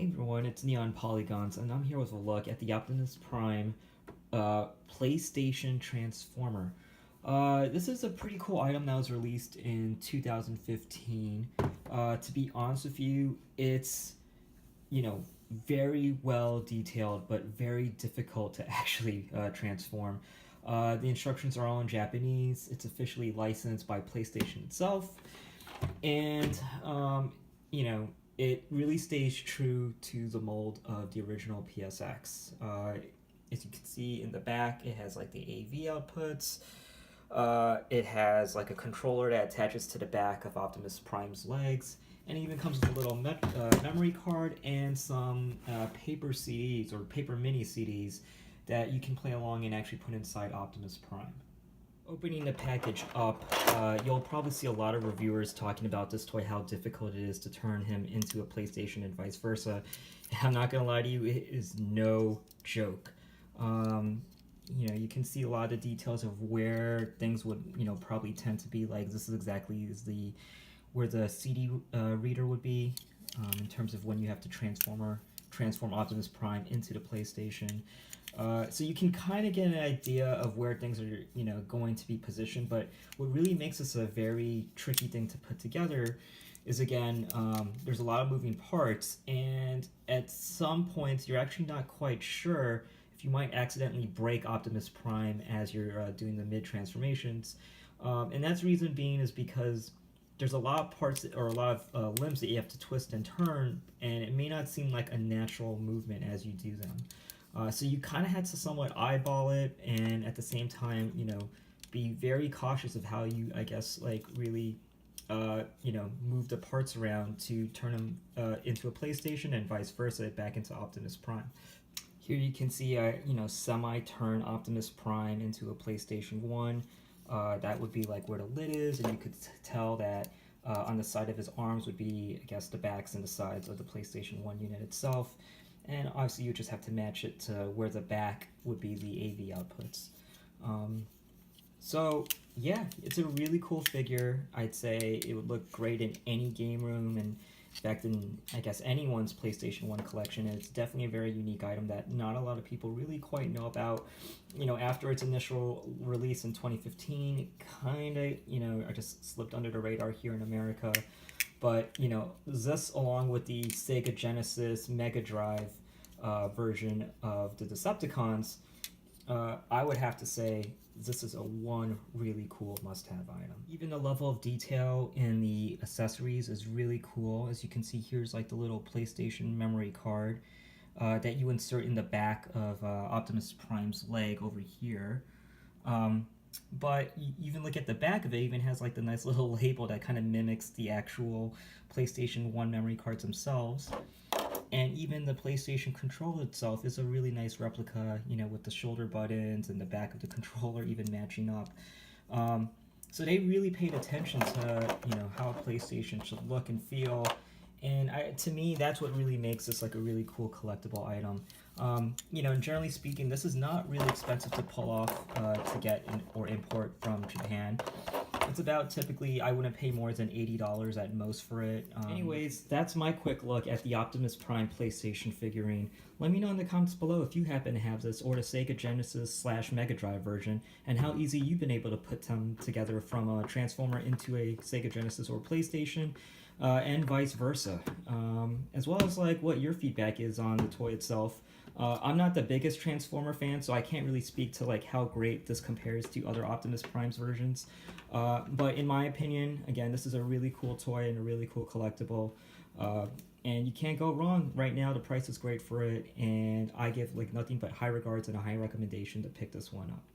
Hey everyone, it's Neon Polygons, and I'm here with a look at the Optimus Prime PlayStation Transformer. This is a pretty cool item that was released in 2015. To be honest with you, it's, very well detailed, but very difficult to actually transform. The instructions are all in Japanese. It's officially licensed by PlayStation itself, and it really stays true to the mold of the original PSX. As you can see in the back, it has like the AV outputs. It has like a controller that attaches to the back of Optimus Prime's legs, and it even comes with a little memory card and some paper CDs or paper mini CDs that you can play along and actually put inside Optimus Prime. Opening the package up, you'll probably see a lot of reviewers talking about this toy, how difficult it is to turn him into a PlayStation and vice versa. And I'm not gonna lie to you, it is no joke. You can see a lot of details of where things would, probably tend to be. Like this is exactly where the CD reader would be, in terms of when you have to transform Optimus Prime into the PlayStation. So you can kind of get an idea of where things are, going to be positioned. But what really makes this a very tricky thing to put together is, again, there's a lot of moving parts, and at some points you're actually not quite sure if you might accidentally break Optimus Prime as you're doing the mid-transformations. And that's reason being is because there's a lot of parts or a lot of limbs that you have to twist and turn, and it may not seem like a natural movement as you do them. So you kind of had to somewhat eyeball it, and at the same time, be very cautious of how you, I guess, like really, move the parts around to turn them into a PlayStation and vice versa back into Optimus Prime. Here you can see, semi-turn Optimus Prime into a PlayStation 1. That would be like where the lid is, and you could tell that on the side of his arms would be, I guess, the backs and the sides of the PlayStation 1 unit itself. And obviously you just have to match it to where the back would be the AV outputs. So yeah, it's a really cool figure. I'd say it would look great in any game room, and in fact in, I guess, anyone's PlayStation 1 collection. It's definitely a very unique item that not a lot of people really quite know about. After its initial release in 2015, it kind of, I just slipped under the radar here in America. But, this along with the Sega Genesis Mega Drive version of the Decepticons, I would have to say this is one really cool must-have item. Even the level of detail in the accessories is really cool. As you can see, here's like the little PlayStation memory card that you insert in the back of Optimus Prime's leg over here. But you even look at the back of it, even has like the nice little label that kind of mimics the actual PlayStation 1 memory cards themselves. And even the PlayStation controller itself is a really nice replica, with the shoulder buttons and the back of the controller even matching up. So they really paid attention to, how a PlayStation should look and feel. And to me, that's what really makes this like a really cool collectible item. Generally speaking, this is not really expensive to pull off to get or import from Japan. It's about, typically, I wouldn't pay more than $80 at most for it. Anyways, that's my quick look at the Optimus Prime PlayStation figurine. Let me know in the comments below if you happen to have this, or the Sega Genesis / Mega Drive version, and how easy you've been able to put them together from a Transformer into a Sega Genesis or PlayStation. And vice versa, as well as like what your feedback is on the toy itself. I'm not the biggest Transformer fan, so I can't really speak to like how great this compares to other Optimus Prime's versions. But in my opinion, again, this is a really cool toy and a really cool collectible. And you can't go wrong. Right now, the price is great for it, and I give like nothing but high regards and a high recommendation to pick this one up.